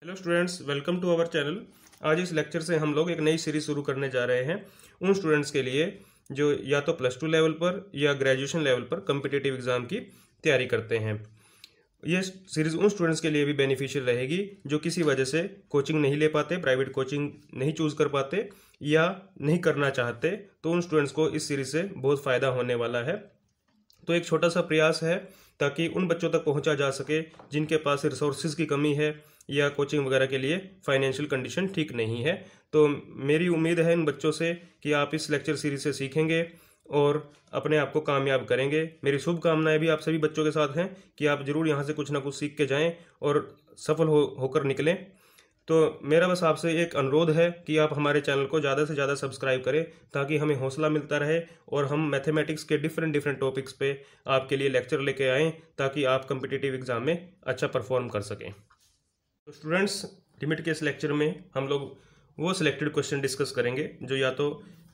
Hello students, welcome to our channel. आज इस lecture से हम लोग एक नई सीरीज शुरू करने जा रहे हैं उन स्टूडेंट्स के लिए जो या तो +2 लेवल पर या ग्रेजुएशन लेवल पर कम्पिटिटिव एग्ज़ाम की तैयारी करते हैं। ये सीरीज़ उन स्टूडेंट्स के लिए भी बेनिफिशियल रहेगी जो किसी वजह से कोचिंग नहीं ले पाते, प्राइवेट कोचिंग नहीं चूज़ कर पाते या नहीं करना चाहते, तो उन स्टूडेंट्स को इस सीरीज़ से बहुत फ़ायदा होने वाला है। तो एक छोटा सा प्रयास है ताकि उन बच्चों तक पहुंचा जा सके जिनके पास रिसोर्सेज की कमी है या कोचिंग वगैरह के लिए फाइनेंशियल कंडीशन ठीक नहीं है। तो मेरी उम्मीद है इन बच्चों से कि आप इस लेक्चर सीरीज से सीखेंगे और अपने आप को कामयाब करेंगे। मेरी शुभकामनाएं भी आप सभी बच्चों के साथ हैं कि आप ज़रूर यहाँ से कुछ ना कुछ सीख के जाएं और सफल होकर निकलें। तो मेरा बस आपसे एक अनुरोध है कि आप हमारे चैनल को ज़्यादा से ज़्यादा सब्सक्राइब करें ताकि हमें हौसला मिलता रहे और हम मैथमेटिक्स के डिफरेंट टॉपिक्स पे आपके लिए लेक्चर लेके आएँ ताकि आप कम्पिटिटिव एग्ज़ाम में अच्छा परफॉर्म कर सकें। तो स्टूडेंट्स, लिमिट के इस लेक्चर में हम लोग वो सिलेक्टेड क्वेश्चन डिस्कस करेंगे जो या तो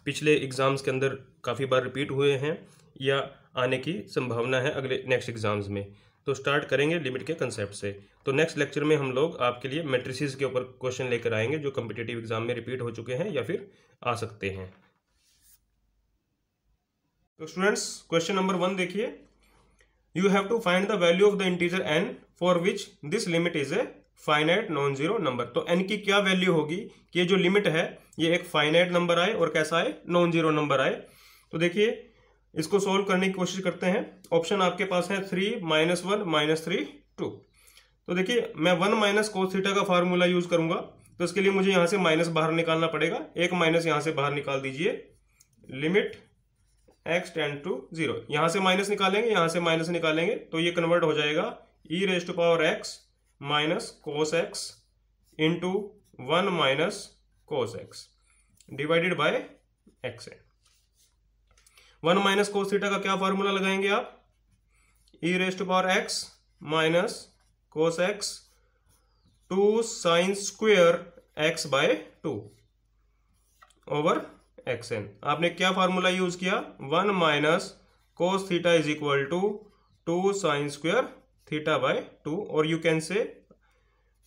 पिछले एग्ज़ाम्स के अंदर काफ़ी बार रिपीट हुए हैं या आने की संभावना है अगले नेक्स्ट एग्ज़ाम्स में। तो स्टार्ट करेंगे लिमिट के कंसेप्ट से। तो नेक्स्ट लेक्चर में हम लोग आपके लिए मैट्रिसेस के ऊपर क्वेश्चन लेकर आएंगे जो कम्पिटिटिव एग्जाम में रिपीट हो चुके हैं या फिर आ सकते हैं। तो स्टूडेंट्स, क्वेश्चन नंबर 1 देखिए। You have to find the value of the integer n for which this limit is a finite non zero number. तो n की क्या वैल्यू होगी कि ये जो लिमिट है ये एक फाइनाइट नंबर आए और कैसा आए, नॉन जीरो नंबर आए। तो देखिए इसको सोल्व करने की कोशिश करते हैं। ऑप्शन आपके पास है 3, -1, -3, 2। तो देखिए मैं 1 माइनस कोस थीटा का फार्मूला यूज करूंगा, तो इसके लिए मुझे यहां से माइनस बाहर निकालना पड़ेगा। एक माइनस यहां से बाहर निकाल दीजिए। लिमिट x टेंड टू 0, यहां से माइनस निकालेंगे, यहां से माइनस निकालेंगे तो ये कन्वर्ट हो जाएगा e⁻x minus cos x into 1 minus cos x divided bye x है। 1 माइनस कोस थीटा का क्या फार्मूला लगाएंगे आप, e⁻x minus cos x 2 sine square x by 2 over xn। आपने क्या फार्मूला यूज किया, 1 minus cos theta is equal to 2 sine square theta by 2, और you can say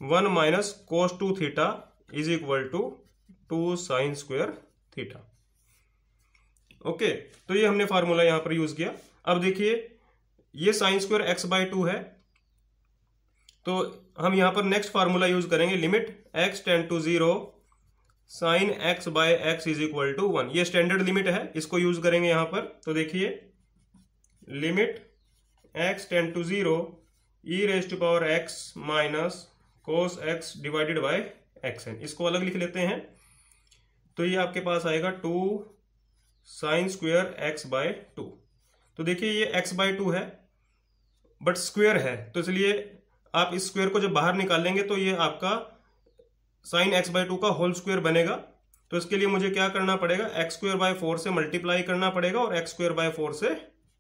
1 minus cos 2 theta is equal to 2 sine square theta. Okay, तो ये हमने formula यहां पर use किया। अब देखिए ये साइन स्क्वायर x बाय 2 है, तो हम यहां पर नेक्स्ट फार्मूला यूज करेंगे। Limit x tend to 0 sine x by x is equal to 1। ये स्टैंडर्ड लिमिट है, इसको यूज करेंगे यहां पर। तो देखिए limit x tend to 0 e⁻x minus cos x divided by xn, इसको अलग लिख लेते हैं। तो ये आपके पास आएगा 2 साइन स्क्वेयर x बाय 2। तो देखिए ये x बाय 2 है बट स्क्वेयर है, तो इसलिए आप इस स्क्वेयर को जब बाहर निकालेंगे तो ये आपका साइन x बाय 2 का होल स्क्वेयर बनेगा। तो इसके लिए मुझे क्या करना पड़ेगा, x² बाय 4 से मल्टीप्लाई करना पड़ेगा और x² बाय 4 से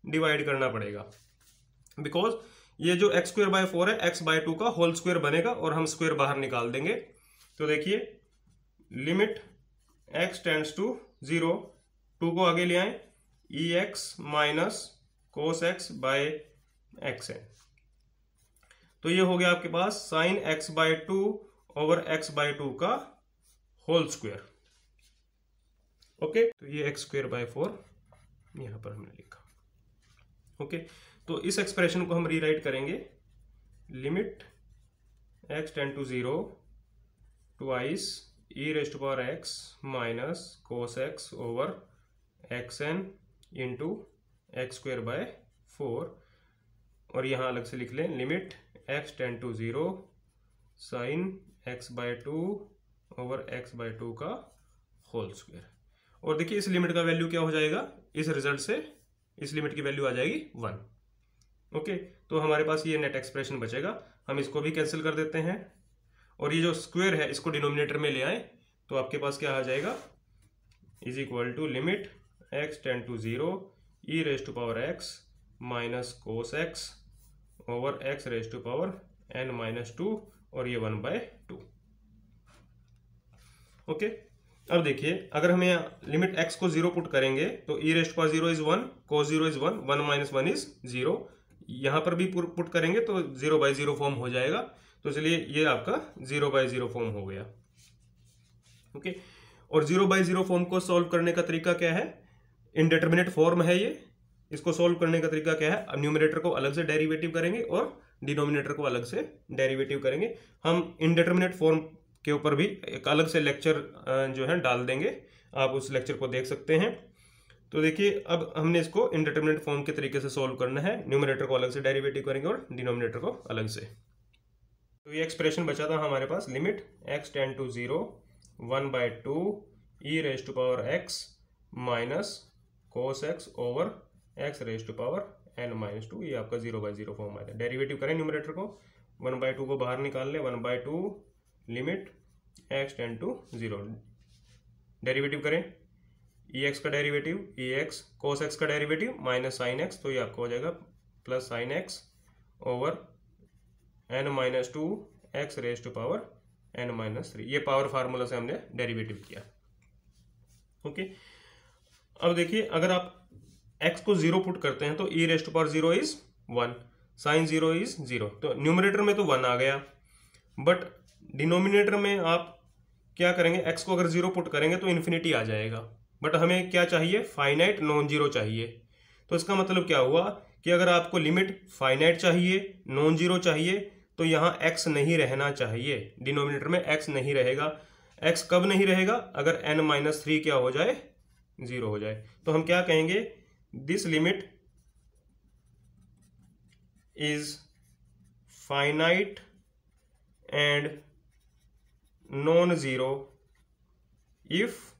डिवाइड करना पड़ेगा, बिकॉज ये जो x² बाय 4 है x बाय 2 का होल स्क्वेयर बनेगा और हम स्क्वेयर बाहर निकाल देंगे। तो देखिए लिमिट x टेंड्स टू 0, 2 को आगे ले आए, ex minus cos x by xn। तो ये हो गया आपके पास sine x by 2 over x by 2 का होल स्क्वायर। ओके, तो ये x² बाय 4 यहां पर हमने लिखा। ओके, तो इस एक्सप्रेशन को हम रीराइट करेंगे। Limit x tend to 0 twice e⁻x minus cos x over xn into x² by 4, और यहां अलग से लिख लें limit x tend to 0 sine x by 2 over x by 2 का होल स्क्वायर। और देखिए इस लिमिट का वैल्यू क्या हो जाएगा, इस रिजल्ट से इस लिमिट की वैल्यू आ जाएगी 1। ओके, तो हमारे पास ये नेट एक्सप्रेशन बचेगा, हम इसको भी कैंसिल कर देते हैं और ये जो स्क्वायर है इसको डिनोमिनेटर में ले आए तो आपके पास क्या आ जाएगा, is equal to limit x tend to 0 e⁻x minus cos x over x⁻n minus 2 और ये 1 बाय 2। ओके, अब देखिए अगर हम यहाँ लिमिट x को 0 पुट करेंगे तो e⁻0 is 1, cos 0 is 1, 1 minus 1 is 0। यहाँ पर भी पुट करेंगे तो 0 बाई 0 फॉर्म हो जाएगा। तो चलिए ये आपका 0/0 फॉर्म हो गया। ओके, और 0/0 फॉर्म को सॉल्व करने का तरीका क्या है? इनडिटरमिनेट फॉर्म है ये। इसको सॉल्व करने का तरीका क्या है? न्यूमरेटर को अलग से डेरिवेटिव करेंगे और डिनोमिनेटर को अलग से डेरिवेटिव करेंगे। हम इनडिटरमिनेट फॉर्म के ऊपर भी एक अलग से लेक्चर जो है डाल देंगे, आप उस लेक्चर को देख सकते हैं। तो देखिए, अब हमने इसको इनडिटरमिनेट फॉर्म के तरीके से सॉल्व करना है। न्यूमरेटर को अलग से डेरिवेटिव करेंगे और डिनोमिनेटर को अलग से। तो ये एक्सप्रेशन बचा था हमारे पास, limit x tend to 0 1/2 e⁻x minus cos x over x⁻n-2। ये आपका 0/0 फॉर्म आया। डेरिवेटिव करें न्यूमरेटर को, 1/2 को बाहर निकाल लें, 1/2 limit x tend to 0। Derivative करें, ex का डेरिवेटिव ex, cos x का डेरिवेटिव माइनस sin x, तो ये आपका हो जाएगा plus sin x over n-2 x⁻n-3। ये पावर फार्मूला से हमने डेरिवेटिव किया। ओके, अब देखिए, अगर आप x को 0 पुट करते हैं तो e⁻0 इज 1, sin 0 इज 0। तो न्यूमरेटर में तो 1 आ गया, बट डिनोमिनेटर में आप क्या करेंगे? x को अगर 0 पुट करेंगे तो इन्फिनिटी आ जाएगा, बट हमें क्या चाहिए? फाइनाइट नॉन जीरो चाहिए। तो इसका मतलब क्या हुआ कि अगर आपको लिमिट फाइनाइट चाहिए, नॉन जीरो चाहिए, तो यहाँ x नहीं रहना चाहिए। डिनोमिनेटर में x नहीं रहेगा। x कब नहीं रहेगा? अगर n-3 क्या हो जाए? 0 हो जाए। तो हम क्या कहेंगे? This limit is finite and non zero if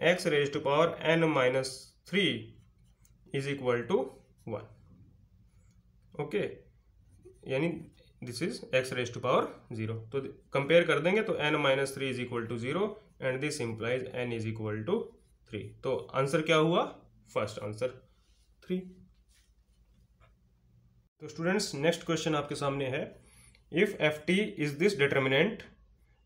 x⁻n-3 is equal to 1। Okay, यानी दिस इज x⁻0। तो कंपेयर कर देंगे तो n-3 is equal to 0 and this implies n is equal to 3। तो आंसर क्या हुआ? First answer 3। तो students, next question आपके सामने है, if ft is this determinant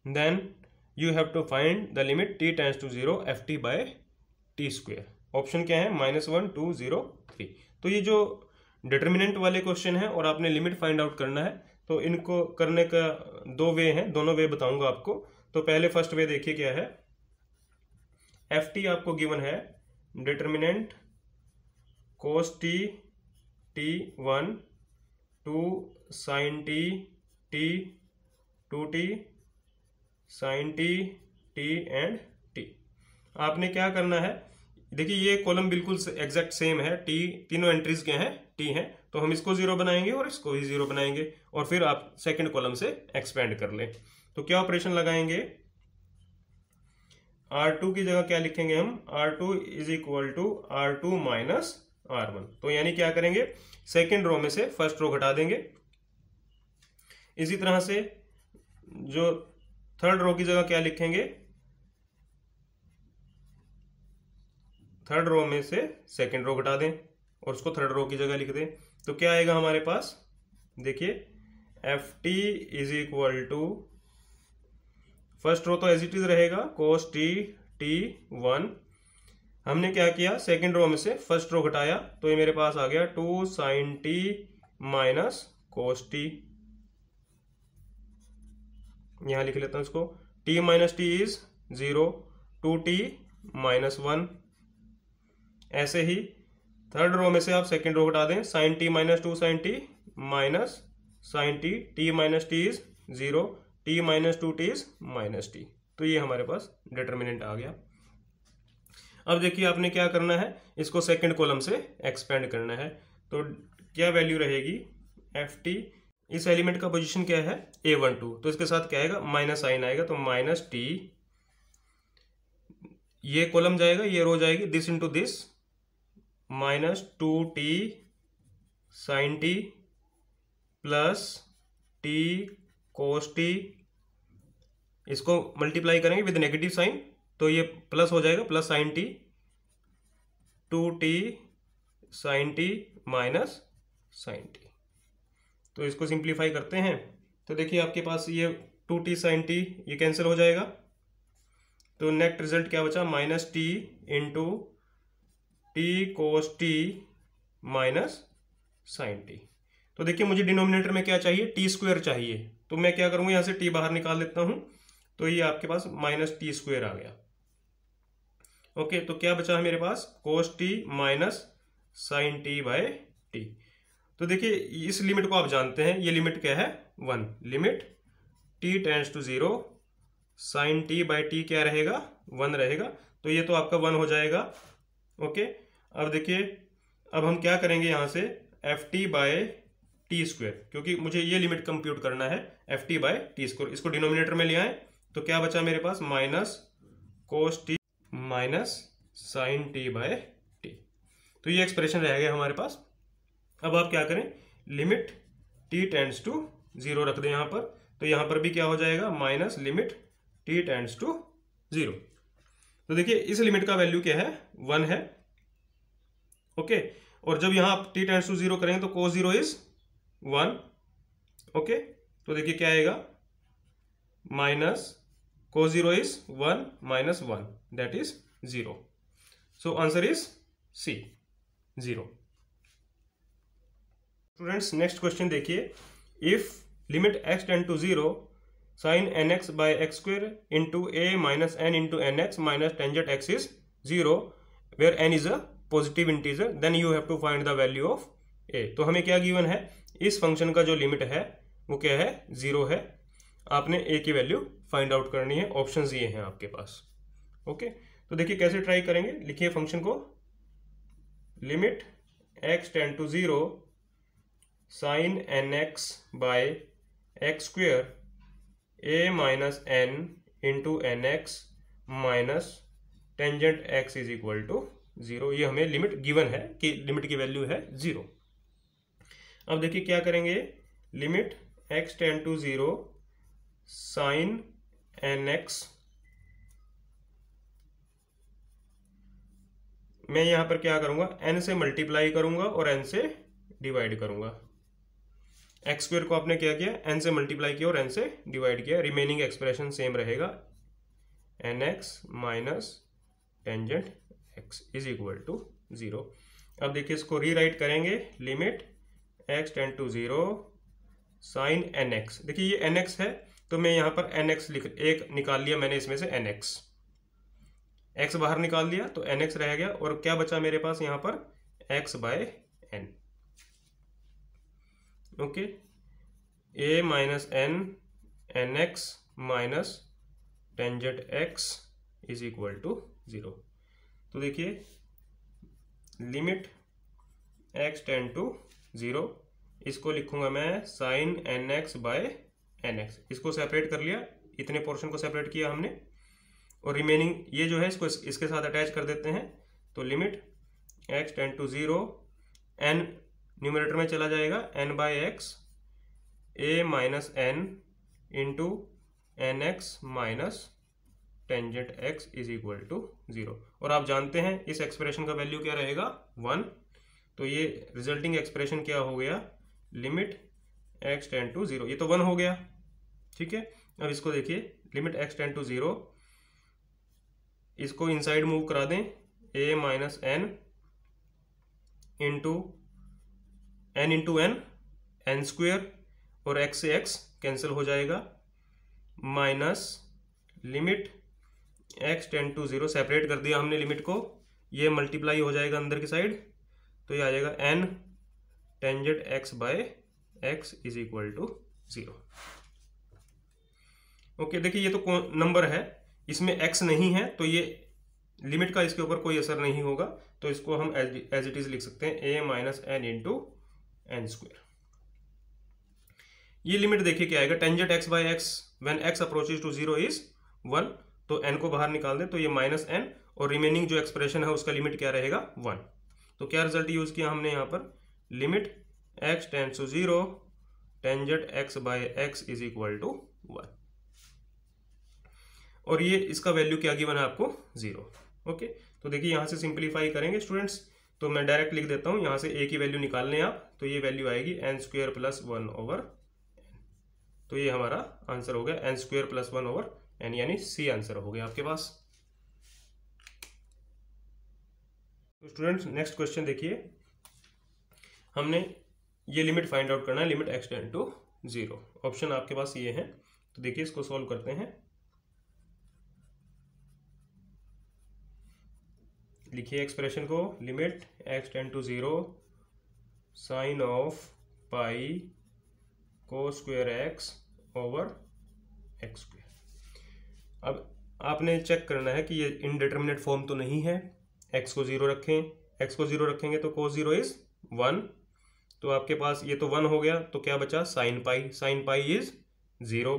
then you have to find the limit t tends to 0 ft/t²। Option क्या है? -1, 2, 0, 3। तो ये जो डिटर्मिनेंट वाले क्वेश्चन है और आपने लिमिट फाइंड आउट करना है, तो इनको करने का दो वे हैं, दोनों वे बताऊंगा आपको। तो पहले फर्स्ट वे देखिए क्या है। ft आपको गिवन है, determinant cos t t1 2 sin t t 2t sin t t and t। आपने क्या करना है? देखिए, ये कॉलम बिल्कुल एग्जैक्ट सेम है, t तीनों एंट्रीज के हैं, t हैं, तो हम इसको 0 बनाएंगे और इसको भी 0 बनाएंगे, और फिर आप सेकंड कॉलम से एक्सपेंड कर लें। तो क्या ऑपरेशन लगाएंगे? R2 की जगह क्या लिखेंगे हम? R2 is equal to R2 minus R1। तो यानी क्या करेंगे? सेकेंड रो में से फर्स्ट रो घटा देंगे। इसी तरह से जो थर्ड रो की जगह क्या लिखेंगे? थर्ड रो में से सेकंड रो घटा दें और उसको थर्ड रो की जगह लिख दें। तो क्या आएगा हमारे पास? देखिए, ft is equal to, first row तो एज इट इज रहेगा, cos t t1। हमने क्या किया? सेकंड रो में से फर्स्ट रो घटाया, तो ये मेरे पास आ गया 2 sin t minus cos t। यहां लिख लेता हूं इसको, t minus T is 0, 2t minus 1। ऐसे ही थर्ड रो में से आप सेकंड रो घटा दें, sin t minus 2 sin t minus sin t, t minus T is 0, t minus 2t is minus t। तो ये हमारे पास डिटर्मिनेंट आ गया। अब देखिए, आपने क्या करना है? इसको सेकंड कॉलम से एक्सपेंड करना है। तो क्या वैल्यू रहेगी? ft, इस एलिमेंट का पोजीशन क्या है? a12। तो इसके साथ क्या आएगा? माइनस साइन आएगा, तो माइनस t, ये कॉलम जाएगा, ये रो जाएगी, this into this, minus 2t sine t plus t cos t। इसको मल्टीप्लाई करेंगे विद नेगेटिव साइन, तो ये प्लस हो जाएगा, plus sine t, 2t sine t minus sine t। तो इसको सिंप्लीफाई करते हैं, तो देखिए आपके पास ये 2t साइन t ये कैंसिल हो जाएगा, तो नेट रिजल्ट क्या बचा? Minus t into t cos t minus sine t। तो देखिए, मुझे डिनोमिनेटर में क्या चाहिए? t² चाहिए। तो मैं क्या करूँगा, यहाँ से टी बाहर निकाल देता हूँ, तो ये आपके पास माइनस टी स्क्वेयर आ गया। ओके, तो क्या बचा है मेरे पास, cos t minus sine T by t. तो देखिए इस लिमिट को आप जानते हैं, ये लिमिट क्या है, 1। Limit T tends to 0 sine T by T क्या रहेगा, 1 रहेगा। तो ये तो आपका 1 हो जाएगा। ओके, अब देखिए अब हम क्या करेंगे, यहाँ से f t by t square, क्योंकि मुझे ये लिमिट कंप्यूट करना है, f t by t square, इसको डिनोमिनेटर में ले आए, तो क्या बचा मेरे पास, minus cos t minus sine T by t. तो ये एक्सप्रेशन रह गया हमारे पास। अब आप क्या करें, लिमिट टी टेंड्स टू 0 रख दें यहाँ पर, तो यहाँ पर भी क्या हो जाएगा, minus limit T tends to 0। तो देखिए इस लिमिट का वैल्यू क्या है, 1 है। ओके, और जब यहाँ आप टी टेंड्स टू 0 करेंगे तो कोस 0 इज 1। ओके, तो देखिए क्या आएगा, minus cos 0 is 1 minus 1 that is 0। So answer is C, 0। Students next question देखिए, if limit x tend to 0 sine N x by x square into a minus N into N x minus tangent x is 0 where n is a positive integer then you have to find the value of a. तो हमें क्या given है, इस function का जो limit है वो क्या है, 0 है। आपने ए की वैल्यू फाइंड आउट करनी है, ऑप्शंस ये हैं आपके पास। ओके, तो देखिए कैसे ट्राई करेंगे, लिखिए फंक्शन को, limit x tend to 0 sine N X by X square A minus N into N x minus tangent x is equal to 0। ये हमें लिमिट गिवन है कि लिमिट की वैल्यू है 0। अब देखिए क्या करेंगे, limit x tend to 0 sine N X, मैं यहां पर क्या करूंगा, n से मल्टीप्लाई करूंगा और n से डिवाइड करूंगा। एक्स स्क्वेयर को आपने क्या किया, n से मल्टीप्लाई किया और n से डिवाइड किया, रिमेनिंग एक्सप्रेशन सेम रहेगा, N x minus tangent x is equal to 0। अब देखिए इसको रीराइट करेंगे, limit x tend to 0 sine N X, देखिए ये nx है तो मैं यहाँ पर nx एक निकाल लिया मैंने, इसमें से nx, x बाहर निकाल दिया तो nx रह गया, और क्या बचा मेरे पास यहाँ पर, x by n। Okay, a minus N N x minus tangent x is equal to 0। तो देखिए लिमिट x टेंड टू 0, इसको लिखूंगा मैं sine N X by N X, इसको सेपरेट कर लिया, इतने पोर्शन को सेपरेट किया हमने, और रिमेनिंग ये जो है इसको इसके साथ अटैच कर देते हैं। तो limit x tend to 0, n numerator में चला जाएगा, n by X a minus N into N x minus tangent x is equal to 0। और आप जानते हैं इस एक्सप्रेशन का वैल्यू क्या रहेगा, 1। तो ये रिजल्टिंग एक्सप्रेशन क्या हो गया, लिमिट x टेंड टू 0, ये तो 1 हो गया, ठीक है। अब इसको देखिए, लिमिट x टेंड टू 0, इसको इनसाइड मूव करा दें, a minus N into N square, और x से x कैंसिल हो जाएगा, minus limit x tend to 0, separate कर दिया हमने लिमिट को, ये मल्टीप्लाई हो जाएगा अंदर की साइड, तो ये आ जाएगा n tangent x by x is equal to 0। Okay, देखिए ये तो नंबर है, इसमें x नहीं है तो ये लिमिट का इसके ऊपर कोई असर नहीं होगा, तो इसको हम एज इट इज लिख सकते हैं, a minus N into N square. ये लिमिट देखिए क्या आएगा, tangent x by x when x approaches to 0 is 1, तो n को बाहर निकाल दें तो ये माइनस n, और रिमेनिंग जो एक्सप्रेशन है उसका लिमिट क्या रहेगा, 1। तो क्या रिजल्ट यूज किया हमने यहाँ पर, limit x tends to 0 tangent x by x is equal to 1, और ये इसका वैल्यू क्या गिवन है आपको, 0। ओके, तो देखिए यहाँ से सिंप्लीफाई करेंगे स्टूडेंट्स, तो मैं डायरेक्ट लिख देता हूँ, यहाँ से a की वैल्यू निकाल लें आप, तो ये वैल्यू आएगी n square plus 1 over n। तो ये हमारा आंसर हो गया n square plus 1 over n, यानी सी आंसर हो गया आपके पास। तो स्टूडेंट्स नेक्स्ट क्वेश्चन देखिए, हमने ये लिमिट फाइंड आउट करना है, limit x tend to 0। Option आपके पास ये है। तो देखिए इसको सॉल्व करते हैं। लिखिए एक्सप्रेशन को, limit x tend to 0 sine of pi cos square x over X square. अब आपने चेक करना है कि ये इनडिटर्मिनेट फॉर्म तो नहीं है। x को 0 रखें, x को 0 रखेंगे तो cos 0 इज 1। तो आपके पास ये तो 1 हो गया, तो क्या बचा sine pi, sine pi is 0।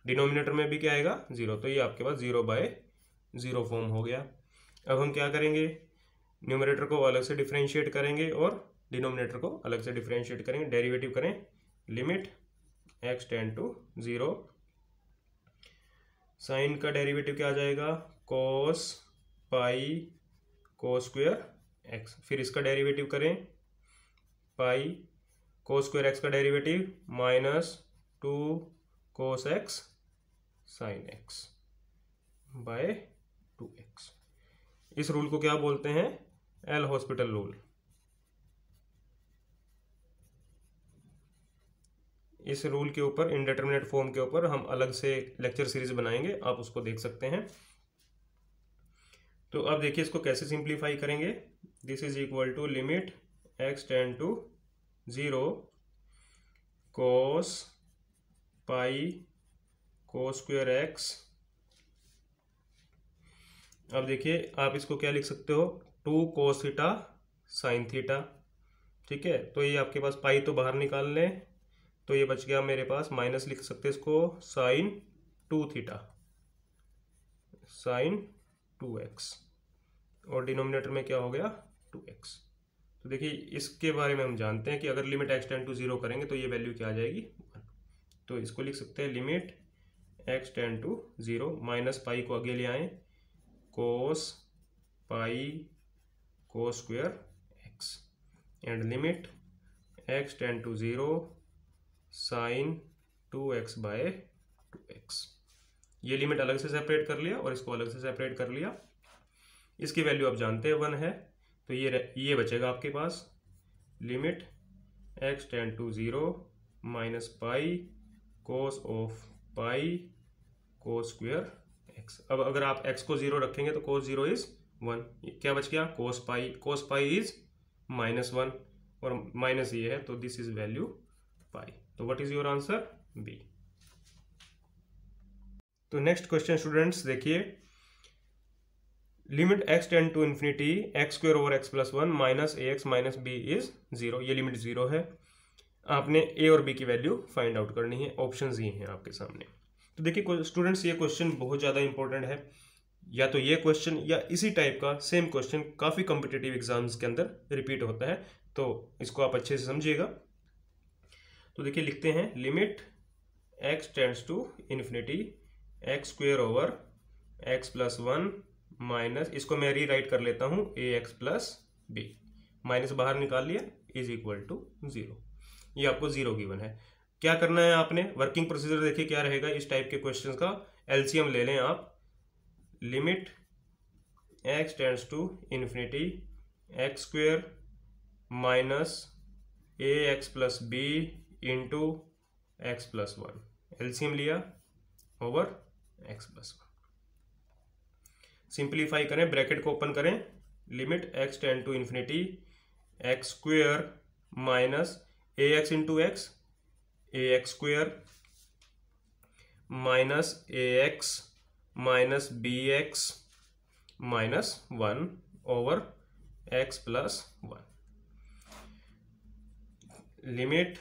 Denominator में भी क्या आएगा 0, तो ये आपके पास 0/0 फॉर्म हो गया। अब हम क्या करेंगे, न्यूमरेटर को अलग से डिफरेंशिएट करेंगे और डिनोमिनेटर को अलग से डिफरेंशिएट करेंगे। डेरिवेटिव करें, limit x tend to 0, sine का डेरिवेटिव क्या आ जाएगा, cos pi cos square x। फिर इसका डेरिवेटिव करें, पाई कोस स्क्वायर x का derivative -2 cos x sine x by 2x। इस रूल को क्या बोलते हैं, एल हॉस्पिटल रूल। इस रूल के ऊपर, इनडिटरमिनेट फॉर्म के ऊपर हम अलग से लेक्चर सीरीज बनाएंगे, आप उसको देख सकते हैं। तो अब देखिए इसको कैसे सिंप्लीफाई करेंगे। This is equal to limit x tend to 0 cos pi cos square x। अब देखिए आप इसको क्या लिख सकते हो, 2 cos थीटा साइन थीटा। ठीक है, तो ये आपके पास पाई तो बाहर निकाल लें, तो ये बच गया मेरे पास, माइनस लिख सकते हैं इसको, साइन 2 थीटा साइन 2x, और डिनोमिनेटर में क्या हो गया 2x। तो देखिए इसके बारे में हम जानते हैं कि अगर लिमिट x टेंड टू 0 करेंगे तो ये वैल्यू क्या आ जाएगी 1। तो इसको लिख सकते हैं limit x tend to 0, minus pi को आगे ले आए, cos pi cos square x and limit x tend to 0 sine 2x by 2x। ये लिमिट अलग से सेपरेट कर लिया और इसको अलग से सेपरेट कर लिया। इसकी वैल्यू आप जानते हैं 1 है, तो ये बचेगा आपके पास, limit x tend to 0 minus pi cos of pi cos square x। अब अगर आप x को 0 रखेंगे तो कोस 0 इज 1, क्या बच गया कोस पाई इज -1 और माइनस ये है, तो दिस इज वैल्यू पाई। तो what is your answer, B. तो नेक्स्ट क्वेश्चन स्टूडेंट्स देखिए, limit x tend to infinity x square over x plus 1 minus ax minus b is 0। ये लिमिट 0 है। आपने a और b की वैल्यू फाइंड आउट करनी है। ऑप्शंस ये हैं आपके सामने। तो देखिए स्टूडेंट्स, ये क्वेश्चन बहुत ज़्यादा इंपॉर्टेंट है। या तो ये क्वेश्चन या इसी टाइप का सेम क्वेश्चन काफ़ी कॉम्पिटिटिव एग्जाम्स के अंदर रिपीट होता है, तो इसको आप अच्छे से समझिएगा। तो देखिए लिखते हैं, limit x tends to infinity x square over x plus 1 minus, इसको मैं रीराइट कर लेता हूँ ax प्लस b, माइनस बाहर निकाल लिया, इज इक्वल टू 0। ये आपको 0 गिवन है। क्या करना है आपने, वर्किंग प्रोसीजर देखिए क्या रहेगा इस टाइप के क्वेश्चंस का। एलसीएम ले लें आप, limit x tends to infinity x square minus ax plus b into x plus 1, LCM लिया ओवर x प्लस 1। सिंप्लीफाई करें, ब्रैकेट को ओपन करें, limit x tend to infinity x square minus ax into x, ax square minus ax minus bx minus 1 over x plus 1, limit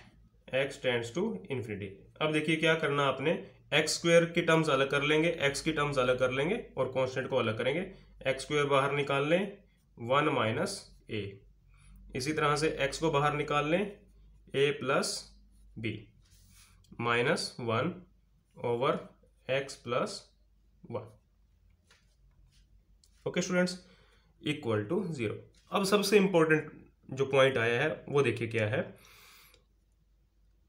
x tends to infinity. अब देखिए क्या करना आपने, x square की terms अलग कर लेंगे, x की टर्म्स अलग कर लेंगे और कांस्टेंट को अलग करेंगे। x स्क्वायर बाहर निकाल लें, 1 माइनस a। इसी तरह से x को बाहर निकाल लें, a plus b minus 1 over x plus 1। Okay students, equal to 0। अब सबसे इंपॉर्टेंट जो पॉइंट आया है वो देखिए क्या है,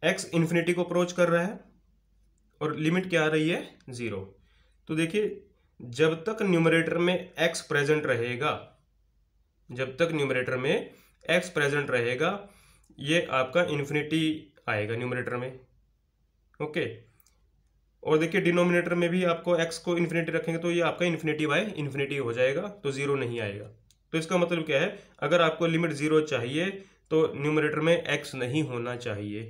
x इन्फिनिटी को अप्रोच कर रहा है और लिमिट क्या आ रही है 0। तो देखिए जब तक न्यूमरेटर में x प्रेजेंट रहेगा, जब तक न्यूमरेटर में x प्रेजेंट रहेगा, ये आपका इन्फिनिटी आएगा न्यूमरेटर में। ओके। और देखिए डिनोमिनेटर में भी आपको x को इन्फिनिटी रखेंगे तो ये आपका इन्फिनिटी बाय इन्फिनिटी हो जाएगा, तो जीरो नहीं आएगा। तो इसका मतलब क्या है, अगर आपको लिमिट जीरो चाहिए तो न्यूमरेटर में x नहीं होना चाहिए।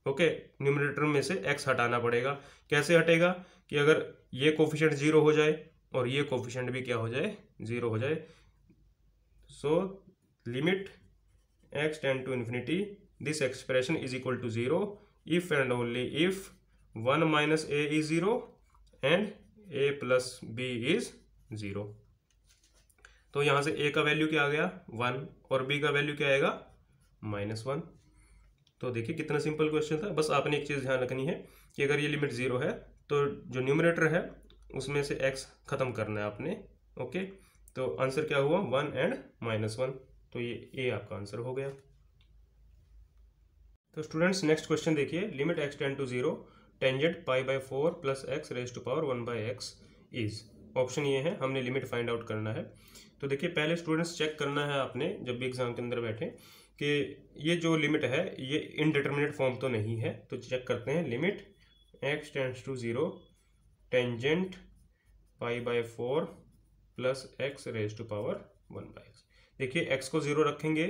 ओके, न्यूमरेटर में से x हटाना पड़ेगा। कैसे हटेगा कि अगर ये कोफिशिएंट जीरो हो जाए और ये कोफिशिएंट भी क्या हो जाए, जीरो हो जाए। So limit x tend to infinity this expression is equal to zero if and only if 1 minus a is zero and a plus b is zero. तो यहां से a का वैल्यू क्या आ गया 1 और b का वैल्यू क्या आएगा -1। तो देखिए कितना सिंपल क्वेश्चन था। बस आपने एक चीज ध्यान रखनी है कि अगर ये लिमिट जीरो है तो जो न्यूमरेटर है उसमें से x खत्म करना है आपने। ओके, तो आंसर क्या हुआ 1 एंड -1, तो ये a आपका आंसर हो गया। तो स्टूडेंट्स नेक्स्ट क्वेश्चन देखिए, limit x tend to zero tangent pi by 4 plus x raise to power 1 by x is. Option ये है, हमने लिमिट फाइंड आउट करना है। तो देखिए पहले स्टूडेंट्स चेक करना है आपने जब भी एग्जाम के अंदर बैठे कि ये जो लिमिट है ये इनडिटर्मिनेट फॉर्म तो नहीं है। तो चेक करते हैं, limit x tends to zero tangent pi by 4 plus x raise to power 1 by x. देखिए x को जीरो रखेंगे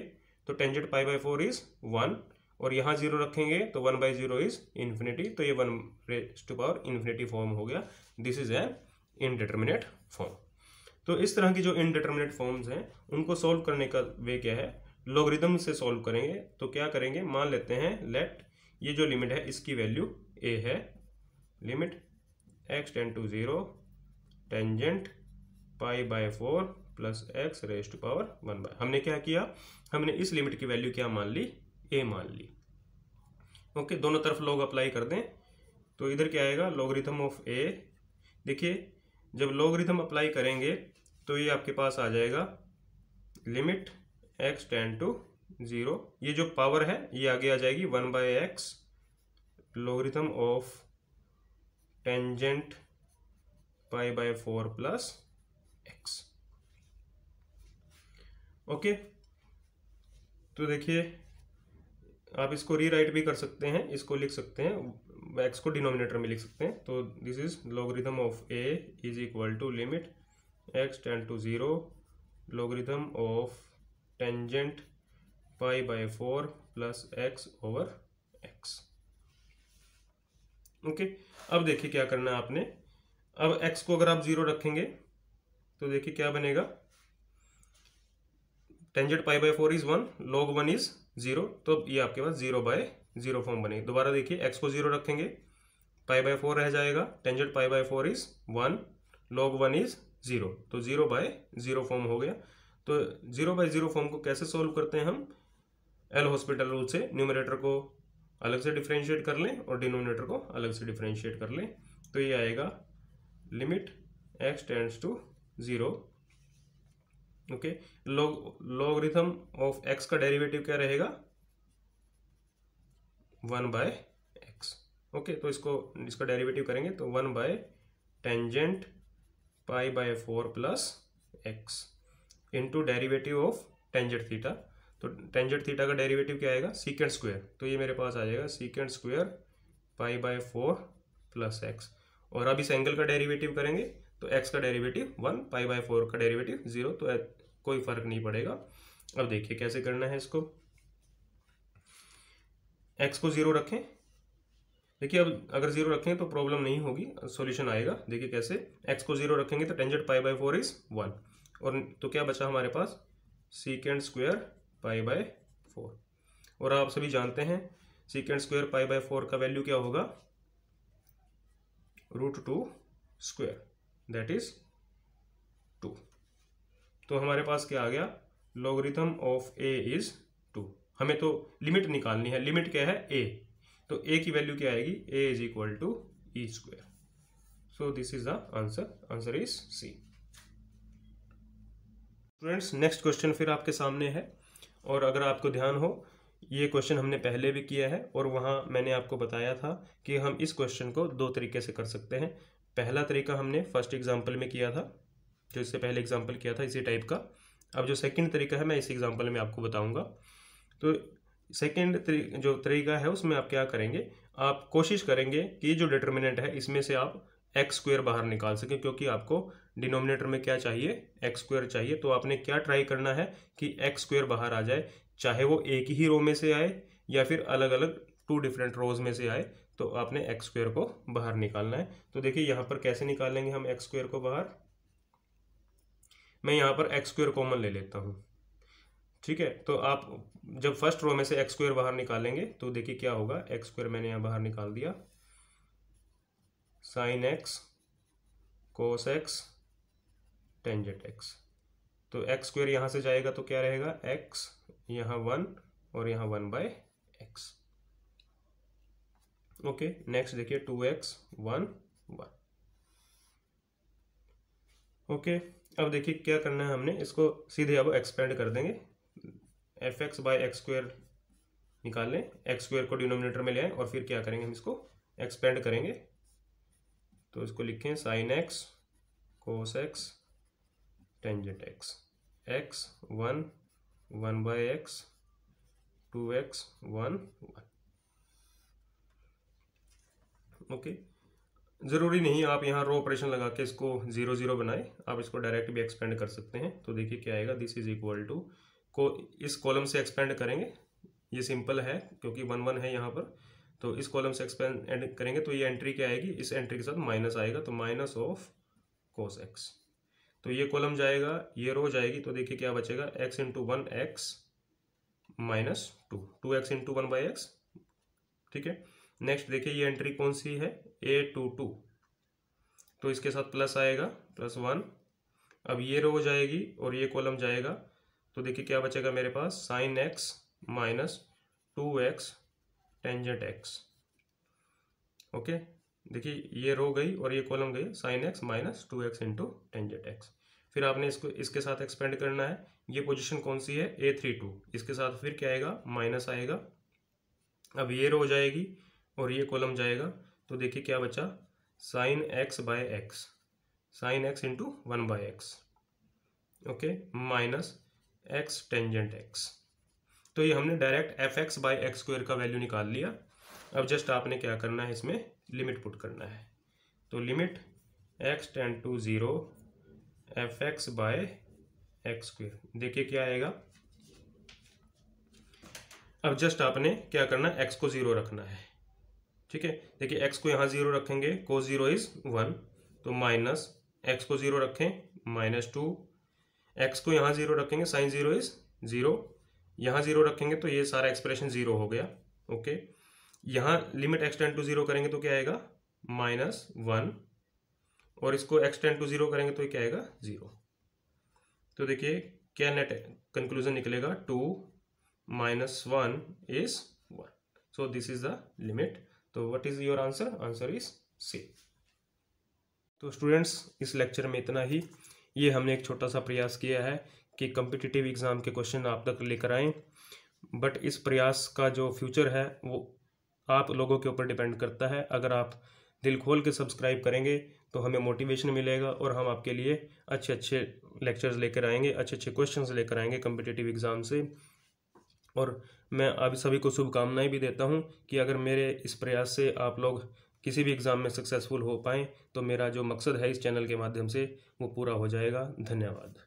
तो टेंजेंट पाई बाय 4 इज 1 और यहाँ जीरो रखेंगे तो 1 बाई जीरो इज इन्फिनिटी, तो ये 1 raise to power infinity form हो गया। This is an indeterminate form. तो इस तरह की जो इनडिटर्मिनेट फॉर्म्स हैं उनको सॉल्व करने का वे क्या है, लॉगरिथम से सॉल्व करेंगे। तो क्या करेंगे, मान लेते हैं लेट ये जो लिमिट है इसकी वैल्यू a है, limit x tend to zero tangent pi by 4 plus x raise to power 1 by. हमने क्या किया, हमने इस लिमिट की वैल्यू क्या मान ली, a मान ली। ओके, दोनों तरफ लॉग अप्लाई कर दें तो इधर क्या आएगा, लॉगरिथम ऑफ a। देखिए जब लॉगरिथम अप्लाई करेंगे तो ये आपके पास आ जाएगा limit x tend to zero, ये जो पावर है ये आगे आ जाएगी 1 by x logarithm of tangent pi by 4 plus x. Okay, तो देखिए आप इसको रीराइट भी कर सकते हैं, इसको लिख सकते हैं, एक्स को डिनोमिनेटर में लिख सकते हैं। तो this is logarithm of a is equal to limit x tend to zero logarithm of tangent pi by 4 plus x over x. Okay, अब देखिए क्या करना है आपने, अब x को अगर आप जीरो रखेंगे तो देखिए क्या बनेगा, tangent pi by 4 is 1 log 1 is 0, तो ये आपके पास 0 बाय 0 फॉर्म बनेगी। दोबारा देखिए x को जीरो रखेंगे, पाई बाय 4 रह जाएगा, tangent pi by 4 is 1 log 1 is 0, तो 0 बाय 0 फॉर्म हो गया। तो 0 बाय 0 फॉर्म को कैसे सोल्व करते हैं हम, एल हॉस्पिटल रूल से न्यूमरेटर को अलग से डिफरेंशिएट कर लें और डिनोमिनेटर को अलग से डिफरेंशिएट कर लें। तो ये आएगा limit x tends to zero. Okay, logarithm of x का डेरिवेटिव क्या रहेगा 1 बाय एक्स। ओके, तो इसका डेरिवेटिव करेंगे तो 1 bye tangent pi by 4 plus x into derivative of tangent theta. तो टेंजेंट थीटा का डेरिवेटिव क्या आएगा सीकेंट स्क्वायर, तो ये मेरे पास आ जाएगा secant square pi by 4 plus x. और अब इस एंगल का डेरिवेटिव करेंगे तो x का डेरिवेटिव 1, पाई बाय 4 का डेरिवेटिव 0, तो कोई फर्क नहीं पड़ेगा। अब देखिए कैसे करना है इसको, x को 0 रखें। देखिए अब अगर 0 रखें तो प्रॉब्लम नहीं होगी, सॉल्यूशन आएगा। देखिए कैसे, x को 0 रखेंगे तो टेंजेंट पाई बाय 4 इज 1 और तो क्या बचा हमारे पास सीकेंट स्क्वायर पाई बाय 4। और आप सभी जानते हैं सीकेंट स्क्वायर पाई बाय 4 का वैल्यू क्या होगा √2 स्क्वायर, दैट इज 2। तो हमारे पास क्या आ गया, लॉगरिथम ऑफ a इज 2। हमें तो लिमिट निकालनी है, लिमिट क्या है a, तो a की वैल्यू क्या आएगी, a is equal to e square. So this is the answer, answer is C। Students next question फिर आपके सामने है, और अगर आपको ध्यान हो ये क्वेश्चन हमने पहले भी किया है और वहाँ मैंने आपको बताया था कि हम इस क्वेश्चन को दो तरीके से कर सकते हैं। पहला तरीका हमने फर्स्ट एग्जाम्पल में किया था, जो इससे पहले एग्जाम्पल किया था इसी टाइप का। अब जो सेकंड तरीका है मैं इस एग्जाम्पल में आपको बताऊंगा। तो सेकंड जो तरीका है उसमें आप क्या करेंगे, आप कोशिश करेंगे कि जो डिटर्मिनेंट है इसमें से आप एक्स स्क्वायर बाहर निकाल सकें, क्योंकि आपको डिनोमिनेटर में क्या चाहिए, एक्स स्क्वायर चाहिए। तो आपने क्या ट्राई करना है कि एक्स स्क्वायर बाहर आ जाए, चाहे वो एक ही रो में से आए या फिर अलग अलग 2 डिफरेंट रोज में से आए, तो आपने एक्स स्क्वायर को बाहर निकालना है। तो देखिए यहाँ पर कैसे निकालेंगे हम एक्स स्क्वायर को बाहर। मैं यहाँ पर एक्स स्क्वायर कॉमन ले लेता हूँ, ठीक है। तो आप जब फर्स्ट रो में से एक्स स्क्वायर बाहर निकालेंगे तो देखिए क्या होगा, एक्स स्क्वायर मैंने यहाँ बाहर निकाल दिया, sine x cos x tangent x. तो एक्स स्क्वायर यहाँ से जाएगा तो क्या रहेगा, एक्स यहाँ 1 और यहाँ 1/x। ओके, नेक्स्ट देखिए 2x 1 1। ओके, अब देखिए क्या करना है हमने, इसको सीधे अब एक्सपेंड कर देंगे। fx/x² निकाल लें, एक्स स्क्वायर को डिनोमिनेटर में ले आए और फिर क्या करेंगे, हम इसको एक्सपेंड करेंगे। तो इसको लिखें sine x cos x tangent x, x 1 1/x 2x 1 1। Okay, ज़रूरी नहीं आप यहाँ रो ऑपरेशन लगा के इसको 0 0 बनाए, आप इसको डायरेक्ट भी एक्सपेंड कर सकते हैं। तो देखिए क्या आएगा, दिस इज इक्वल टू को इस कॉलम से एक्सपेंड करेंगे, ये सिंपल है क्योंकि 1 1 है यहाँ पर। तो इस कॉलम से एक्सपेंड करेंगे तो ये एंट्री क्या आएगी, इस एंट्री के साथ माइनस आएगा, तो माइनस ऑफ कोस एक्स। तो ये कॉलम जाएगा, ये रो जाएगी, तो देखिए क्या बचेगा, x into 1x minus 2x into 1/x, ठीक है। नेक्स्ट देखिए ये एंट्री कौन सी है, a22, तो इसके साथ प्लस आएगा +1। अब ये रो जाएगी और ये कॉलम जाएगा, तो देखिए क्या बचेगा मेरे पास, sine x minus 2x tangent x. Okay, देखिए ये रो गई और ये कॉलम गई, sine x minus 2x into tangent x. फिर आपने इसको इसके साथ एक्सपेंड करना है, ये पोजीशन कौन सी है, a32, इसके साथ फिर क्या आएगा, माइनस आएगा। अब ये रो जाएगी और ये कॉलम जाएगा, तो देखिए क्या बचा, sine x/x, sine x into 1/x, okay, minus x tangent x। तो ये हमने डायरेक्ट fx/x² का वैल्यू निकाल लिया। अब जस्ट आपने क्या करना है, इसमें लिमिट पुट करना है। तो limit x tend to 0 fx/x², देखिए क्या आएगा। अब जस्ट आपने क्या करना है, x को 0 रखना है, ठीक है। देखिए x को यहाँ 0 रखेंगे, cos 0 इज 1, तो माइनस x को 0 रखें -2, x को यहाँ 0 रखेंगे, साइन 0 इज 0, यहाँ 0 रखेंगे तो ये सारा एक्सप्रेशन 0 हो गया। ओके, यहाँ लिमिट x टेंड टू 0 करेंगे तो क्या आएगा, -1, और इसको x टेंड टू 0 करेंगे तो क्या आएगा, 0। तो देखिए क्या नेट कंक्लूजन निकलेगा, 2 - 1 is 1। So this is the limit. तो what is your answer, answer is C. तो स्टूडेंट्स इस लेक्चर में इतना ही। ये हमने एक छोटा सा प्रयास किया है कि कम्पिटिटिव एग्ज़ाम के क्वेश्चन आप तक लेकर आएँ, बट इस प्रयास का जो फ्यूचर है वो आप लोगों के ऊपर डिपेंड करता है। अगर आप दिल खोल के सब्सक्राइब करेंगे तो हमें मोटिवेशन मिलेगा और हम आपके लिए अच्छे अच्छे लेक्चर्स लेकर आएंगे, अच्छे अच्छे क्वेश्चंस लेकर आएंगे कम्पिटिटिव एग्ज़ाम से। और मैं आप सभी को शुभकामनाएं भी देता हूं कि अगर मेरे इस प्रयास से आप लोग किसी भी एग्ज़ाम में सक्सेसफुल हो पाएँ तो मेरा जो मकसद है इस चैनल के माध्यम से वो पूरा हो जाएगा। धन्यवाद।